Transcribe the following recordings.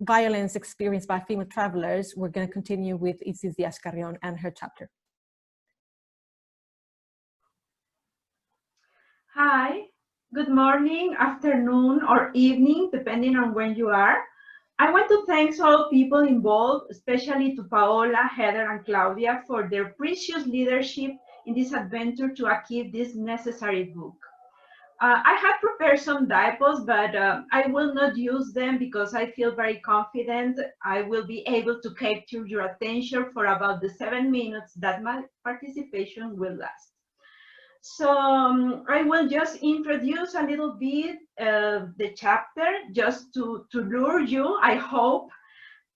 violence experienced by female travelers, we're going to continue with Isis Díaz-Carrión and her chapter. Hi, good morning, afternoon, or evening, depending on when you are. I want to thank all people involved, especially to Paola, Heather, and Claudia for their precious leadership in this adventure to achieve this necessary book. I have prepared some diapos, but I will not use them because I feel very confident I will be able to capture your attention for about the 7 minutes that my participation will last. So I will just introduce a little bit the chapter just to lure you, I hope.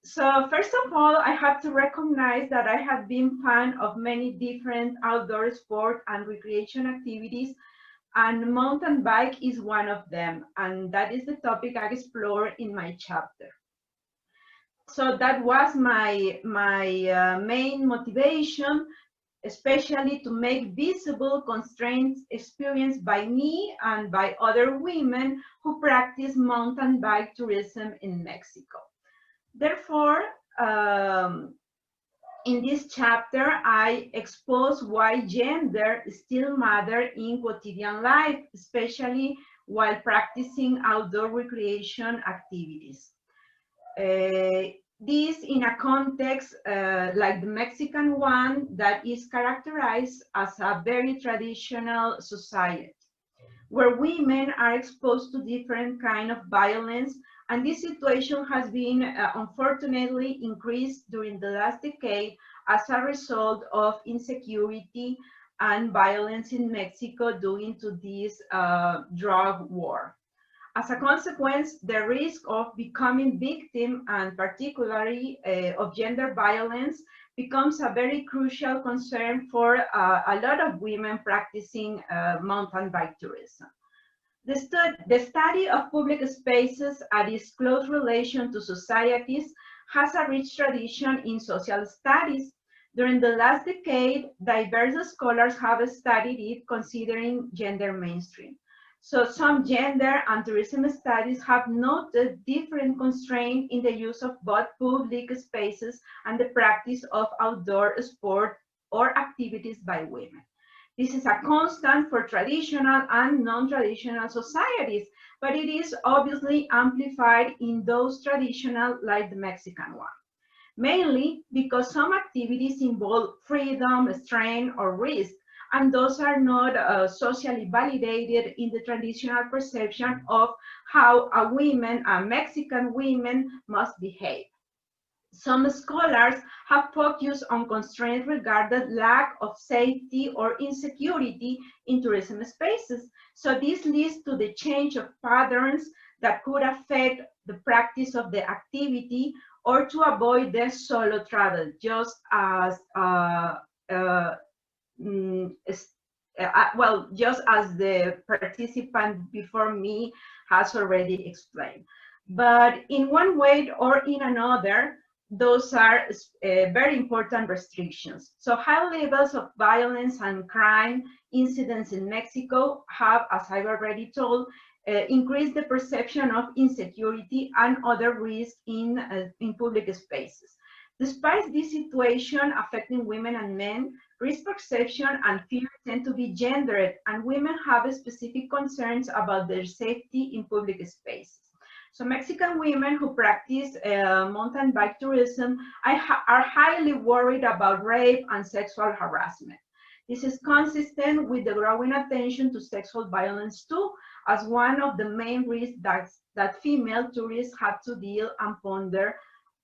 So first of all, I have to recognize that I have been fan of many different outdoor sport and recreation activities, and mountain bike is one of them, and that is the topic I explore in my chapter. So that was my main motivation, especially to make visible constraints experienced by me and by other women who practice mountain bike tourism in Mexico. Therefore, in this chapter, I expose why gender still matters in quotidian life, especially while practicing outdoor recreation activities. This in a context like the Mexican one that is characterized as a very traditional society, where women are exposed to different kinds of violence, and this situation has been unfortunately increased during the last decade as a result of insecurity and violence in Mexico due to this drug war. As a consequence, the risk of becoming victim, and particularly of gender violence, becomes a very crucial concern for a lot of women practicing mountain bike tourism. The study of public spaces and its close relation to societies has a rich tradition in social studies. During the last decade, diverse scholars have studied it considering gender mainstream. So some gender and tourism studies have noted different constraints in the use of both public spaces and the practice of outdoor sport or activities by women. This is a constant for traditional and non-traditional societies, but it is obviously amplified in those traditional like the Mexican one. Mainly because some activities involve freedom, strain, or risk, and those are not socially validated in the traditional perception of how a Mexican woman must behave. Some scholars have focused on constraints regarding lack of safety or insecurity in tourism spaces. So this leads to the change of patterns that could affect the practice of the activity or to avoid the solo travel, just as just as the participant before me has already explained. But in one way or in another, those are very important restrictions. So high levels of violence and crime incidents in Mexico have, as I've already told, increased the perception of insecurity and other risks in public spaces. Despite this situation affecting women and men, risk perception and fear tend to be gendered, and women have specific concerns about their safety in public spaces. So Mexican women who practice mountain bike tourism are highly worried about rape and sexual harassment. This is consistent with the growing attention to sexual violence too, as one of the main risks that female tourists have to deal and ponder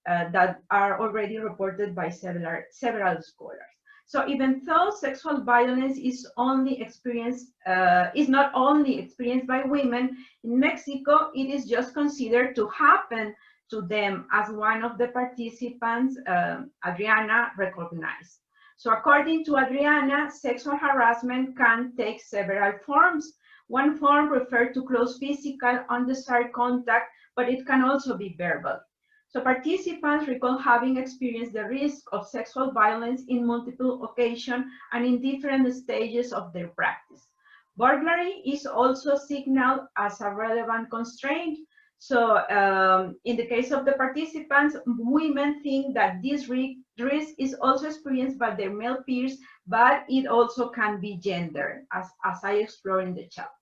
that are already reported by several scholars. So even though sexual violence is not only experienced by women, in Mexico, it is just considered to happen to them, as one of the participants, Adriana, recognized. So according to Adriana, sexual harassment can take several forms. One form refers to close physical, undesired contact, but it can also be verbal. So participants recall having experienced the risk of sexual violence in multiple occasions and in different stages of their practice. Burglary is also signaled as a relevant constraint. So in the case of the participants, women think that this risk is also experienced by their male peers, but it also can be gender, as I explore in the chapter.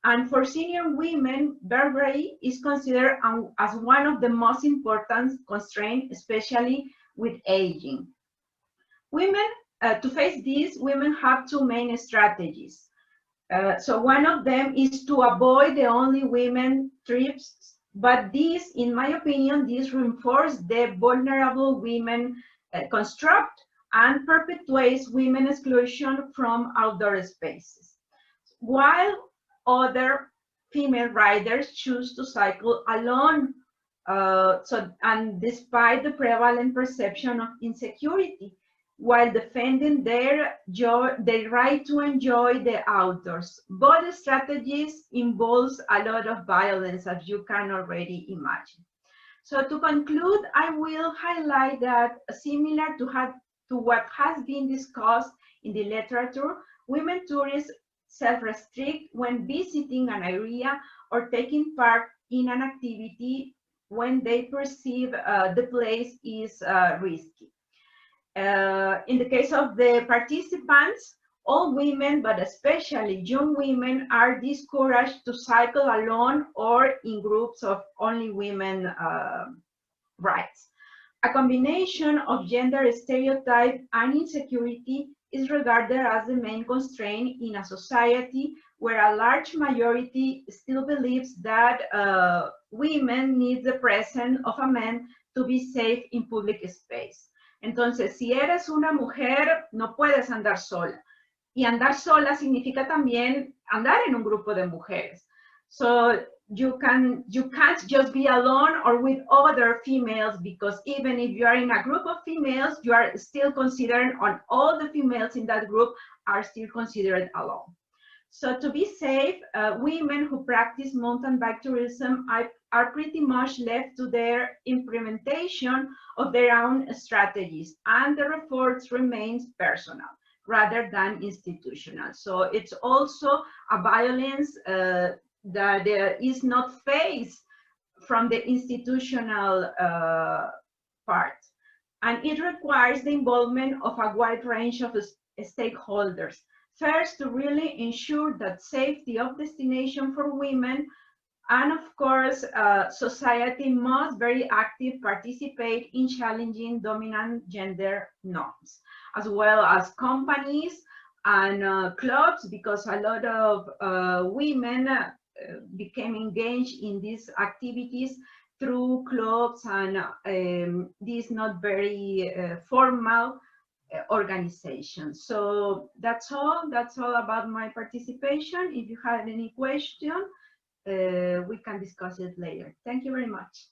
And for senior women, vertebrae is considered as one of the most important constraints, especially with aging. Women, to face this, women have two main strategies. So one of them is to avoid the only women trips, but this, in my opinion, this reinforces the vulnerable women construct and perpetuates women exclusion from outdoor spaces. While other female riders choose to cycle alone, and despite the prevalent perception of insecurity, while defending their right to enjoy the outdoors. Both strategies involves a lot of violence, as you can already imagine. So to conclude, I will highlight that similar to what has been discussed in the literature, women tourists self-restrict when visiting an area or taking part in an activity when they perceive the place is risky. In the case of the participants, all women, but especially young women, are discouraged to cycle alone or in groups of only women rides. A combination of gender stereotype and insecurity is regarded as the main constraint in a society where a large majority still believes that women need the presence of a man to be safe in public space. Entonces, si eres una mujer, no puedes andar sola. Y andar sola significa también andar en un grupo de mujeres. So you can't just be alone or with other females, because even if you are in a group of females, you are still considered, on all the females in that group are still considered alone. So to be safe, women who practice mountain bike tourism are pretty much left to their implementation of their own strategies, and the efforts remains personal rather than institutional. So it's also a violence that is not faced from the institutional part. And it requires the involvement of a wide range of stakeholders. First, to really ensure that safety of destination for women, and of course, society must very actively participate in challenging dominant gender norms, as well as companies and clubs, because a lot of women became engaged in these activities through clubs and these not very formal organizations. So that's all about my participation. If you have any question, we can discuss it later. Thank you very much.